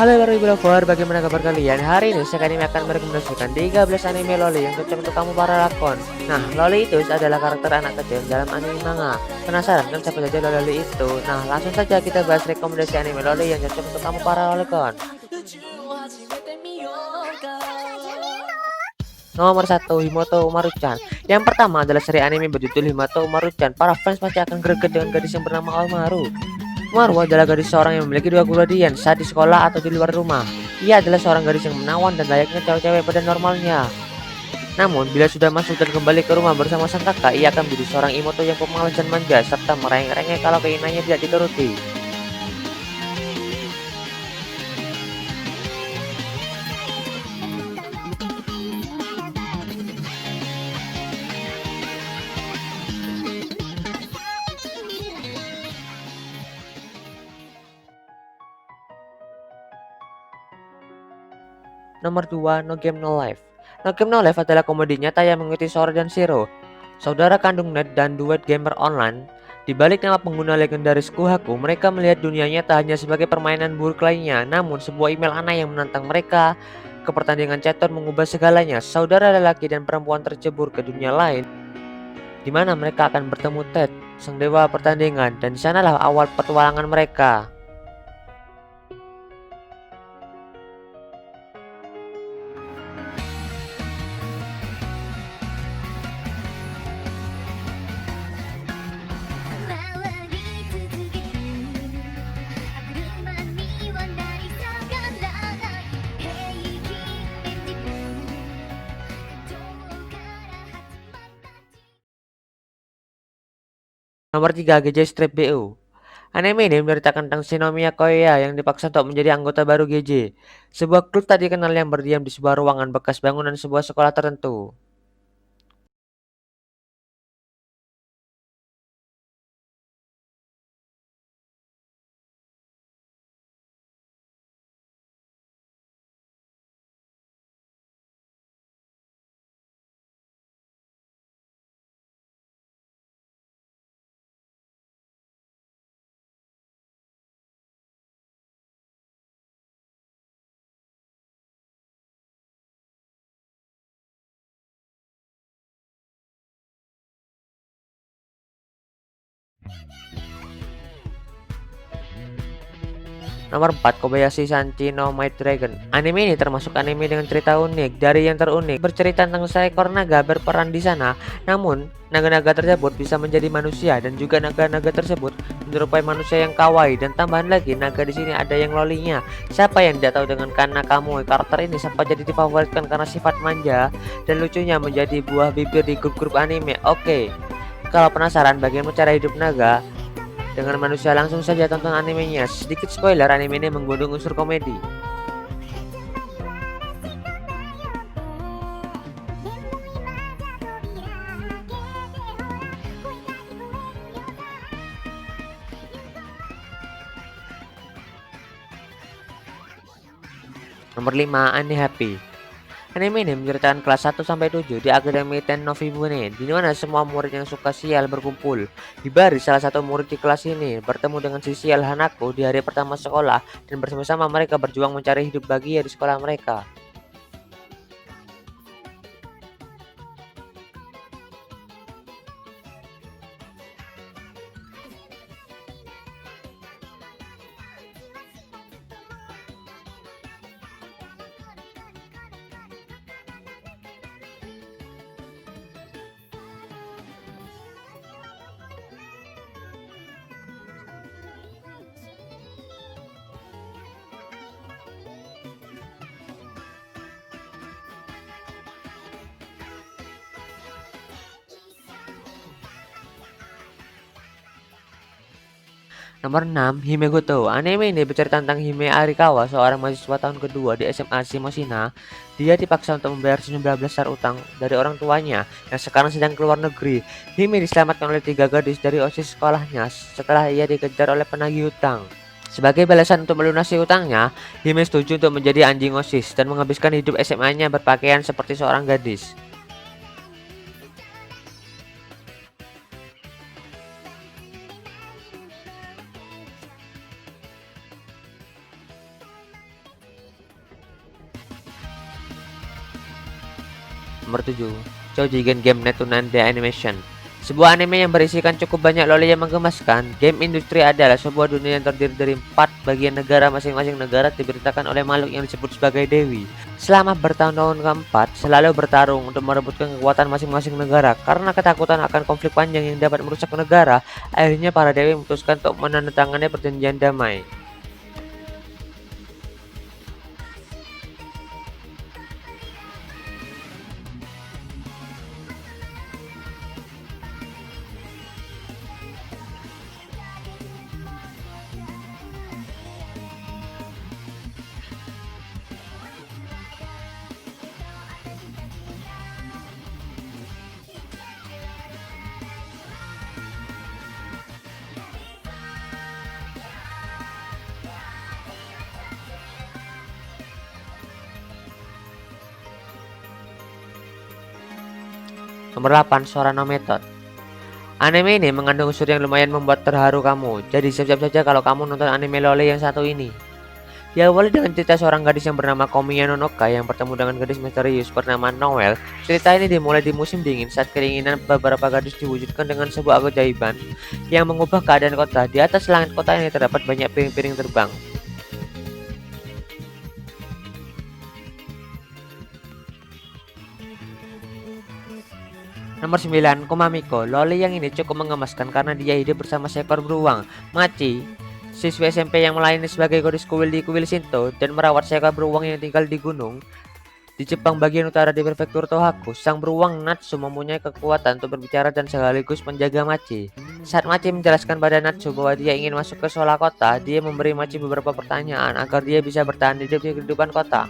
Halo para lover, bagaimana kabar kalian? Hari ini saya akan merekomendasikan 13 anime loli yang cocok untuk kamu para lakon. Nah, loli itu adalah karakter anak kecil dalam anime manga. Penasaran kan siapa saja loli itu? Nah, langsung saja kita bahas rekomendasi anime loli yang cocok untuk kamu para lolicon. Nomor satu, Himoto Umaru-chan. Yang pertama adalah seri anime berjudul Himoto Umaru-chan. Para fans pasti akan greget dengan gadis yang bernama Umaru. Umaru adalah gadis seorang yang memiliki dua kepribadian saat di sekolah atau di luar rumah. Ia adalah seorang gadis yang menawan dan layaknya cewek-cewek pada normalnya. Namun, bila sudah masuk dan kembali ke rumah bersama sang kakak, ia akan menjadi seorang imoto yang pemalas dan manja, serta merengek-rengek kalau keinginannya tidak dituruti. Nomor 2, No Game No Life. No Game No Life adalah komedi nyata yang mengikuti Sora dan Shiro, saudara kandung Ned dan duet gamer online. Di balik nama pengguna legendaris Kuhaku, mereka melihat dunianya tak hanya sebagai permainan buruk lainnya, namun sebuah email aneh yang menantang mereka ke pertandingan catur mengubah segalanya. Saudara lelaki dan perempuan tercebur ke dunia lain, di mana mereka akan bertemu Ted, sang dewa pertandingan, dan di sanalah awal petualangan mereka. Nomor 3, GJ Strip BU. Anime ini menceritakan tentang Shinomiya Koya yang dipaksa untuk menjadi anggota baru GJ, sebuah klub tak dikenal yang berdiam di sebuah ruangan bekas bangunan sebuah sekolah tertentu. Nomor 4, Kobayashi Sanchi no Might Dragon. Anime ini termasuk anime dengan cerita unik. Dari yang terunik, bercerita tentang seekor naga berperan di sana. Namun, naga-naga tersebut bisa menjadi manusia dan juga naga-naga tersebut menyerupai manusia yang kawaii. Dan tambahan lagi, naga di sini ada yang lolinya. Siapa yang tidak tahu dengan Kanakamu? Karakter ini sempat jadi difavoritkan karena sifat manja dan lucunya menjadi buah bibir di grup-grup anime. Oke, kalau penasaran bagaimana cara hidup naga dengan manusia, langsung saja tonton animenya. Sedikit spoiler, anime ini mengandung unsur komedi. Nomor 5, Annie Happy. Anime ini menceritakan kelas 1 sampai 7 di Akademi Ten Novibune, di mana semua murid yang suka sial berkumpul. Hibari, salah satu murid di kelas ini, bertemu dengan si sial Hanako di hari pertama sekolah dan bersama-sama mereka berjuang mencari hidup bahagia di sekolah mereka. Nomor 6, Hime Goto. Anime ini bercerita tentang Hime Arikawa, seorang mahasiswa tahun kedua di SMA Shimoshina. Dia dipaksa untuk membayar 19 besar utang dari orang tuanya yang sekarang sedang keluar negeri. Hime diselamatkan oleh 3 gadis dari OSIS sekolahnya setelah ia dikejar oleh penagih hutang. Sebagai balasan untuk melunasi utangnya, Hime setuju untuk menjadi anjing OSIS dan menghabiskan hidup SMA-nya berpakaian seperti seorang gadis. Nomor 7, Shoujigen Game Netunan The Animation. Sebuah anime yang berisikan cukup banyak loli yang menggemaskan. Game industri adalah sebuah dunia yang terdiri dari 4 bagian negara. Masing-masing negara diberitakan oleh makhluk yang disebut sebagai dewi. Selama bertahun-tahun keempat, selalu bertarung untuk merebutkan kekuatan masing-masing negara. Karena ketakutan akan konflik panjang yang dapat merusak negara, akhirnya para dewi memutuskan untuk menandatangani perjanjian damai. Nomor 8, Sorano Method. Anime ini mengandung unsur yang lumayan membuat terharu kamu. Jadi siap-siap saja kalau kamu nonton anime loli yang satu ini. Diawali dengan cerita seorang gadis yang bernama Komiya Nonoka yang bertemu dengan gadis misterius bernama Noel. Cerita ini dimulai di musim dingin saat keinginan beberapa gadis diwujudkan dengan sebuah keajaiban yang mengubah keadaan kota. Di atas langit kota ini terdapat banyak piring-piring terbang. Nomor 9, Kumamiko. Loli yang ini cukup mengemaskan karena dia hidup bersama seekor beruang, Machi, siswi SMP yang melayani sebagai gadis kuil di kuil Shinto dan merawat seekor beruang yang tinggal di gunung. Di Jepang bagian utara di prefektur Tohoku, sang beruang Natsu mempunyai kekuatan untuk berbicara dan sekaligus menjaga Machi. Saat Machi menjelaskan pada Natsu bahwa dia ingin masuk ke sekolah kota, dia memberi Machi beberapa pertanyaan agar dia bisa bertahan hidup di kehidupan kota.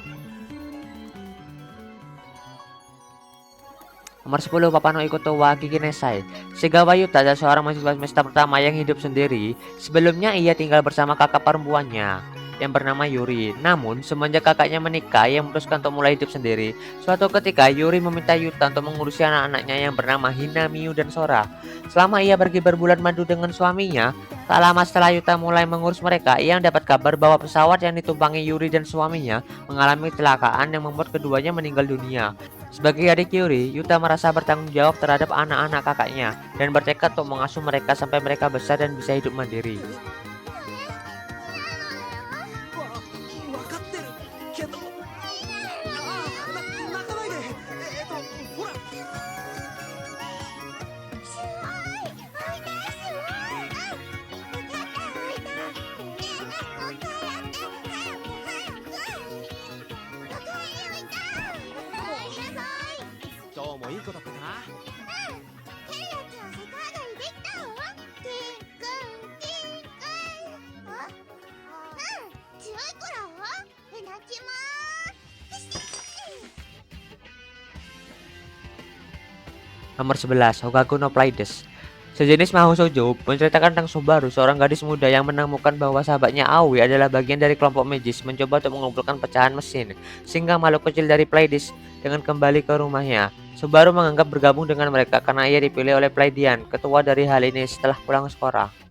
Nomor 10, Papano Ikoto wa Kikinesai. Shigawa Yuta adalah seorang mahasiswa semester pertama yang hidup sendiri. Sebelumnya ia tinggal bersama kakak perempuannya yang bernama Yuri. Namun, semenjak kakaknya menikah, ia memutuskan untuk mulai hidup sendiri. Suatu ketika, Yuri meminta Yuta untuk mengurusi anak-anaknya yang bernama Hina, Miyu, dan Sora. Selama ia pergi berbulan madu dengan suaminya, tak lama setelah Yuta mulai mengurus mereka, ia mendapat kabar bahwa pesawat yang ditumpangi Yuri dan suaminya mengalami kecelakaan yang membuat keduanya meninggal dunia. Sebagai adik Yuri, Yuta merasa bertanggung jawab terhadap anak-anak kakaknya dan bertekad untuk mengasuh mereka sampai mereka besar dan bisa hidup mandiri. Nomor 11, Hokaku no Pleiades. Sejenis mahou shoujo menceritakan tentang Subaru, seorang gadis muda yang menemukan bahwa sahabatnya Aoi adalah bagian dari kelompok magis mencoba untuk mengumpulkan pecahan mesin, sehingga makhluk kecil dari Pleiades dengan kembali ke rumahnya. Subaru menganggap bergabung dengan mereka karena ia dipilih oleh Pleiadian, ketua dari hal ini setelah pulang sekolah.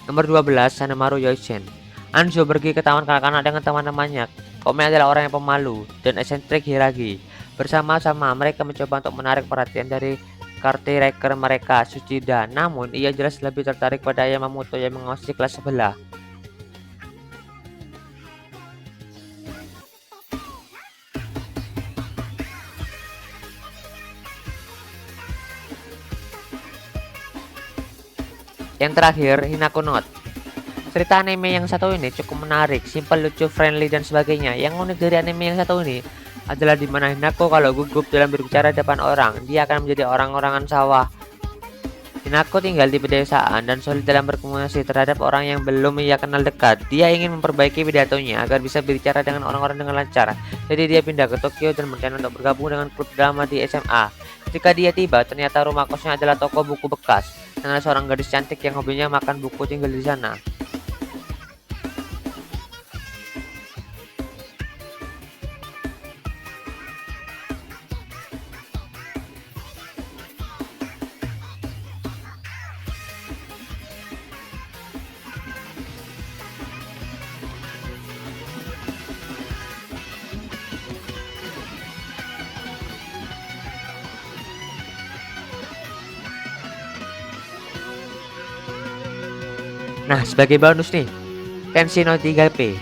Nomor 12, Sanemaru Yoisen. Anjo pergi ke taman kanak-kanak dengan teman-temannya. Kome adalah orang yang pemalu dan eksentrik Hiragi. Bersama-sama mereka mencoba untuk menarik perhatian dari caretaker mereka, Tsuchida. Namun ia jelas lebih tertarik pada Yamamoto yang mengawasi kelas sebelah. Yang terakhir, Hinako Note. Cerita anime yang satu ini cukup menarik, simpel, lucu, friendly, dan sebagainya. Yang unik dari anime yang satu ini adalah dimana Hinako kalau gugup dalam berbicara depan orang, dia akan menjadi orang-orangan sawah. Hinako tinggal di pedesaan dan sulit dalam berkomunikasi terhadap orang yang belum ia kenal dekat. Dia ingin memperbaiki pidatonya agar bisa berbicara dengan orang-orang dengan lancar. Jadi dia pindah ke Tokyo dan berencana untuk bergabung dengan klub drama di SMA. Ketika dia tiba, ternyata rumah kosnya adalah toko buku bekas. Dan ada seorang gadis cantik yang hobinya makan buku tinggal di sana. Nah, sebagai bonus nih, Tenshi no 3P.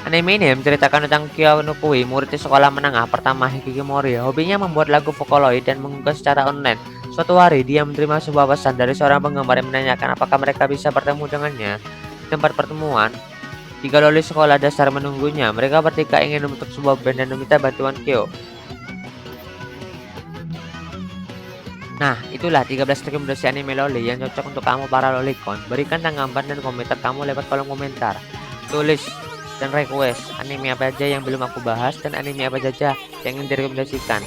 Anime ini menceritakan tentang Kyo Nukui, murid di sekolah menengah pertama Hikikomori. Hobinya membuat lagu Vocaloid dan mengunggah secara online. Suatu hari, dia menerima sebuah pesan dari seorang penggemar yang menanyakan apakah mereka bisa bertemu dengannya di tempat pertemuan. Jika loli sekolah dasar menunggunya, mereka bertiga ingin membentuk sebuah band dan meminta bantuan Kyo. Nah, itulah 13 rekomendasi anime loli yang cocok untuk kamu para lolicon. Berikan tanggapan dan komentar kamu lewat kolom komentar. Tulis dan request anime apa aja yang belum aku bahas dan anime apa saja yang ingin direkomendasikan.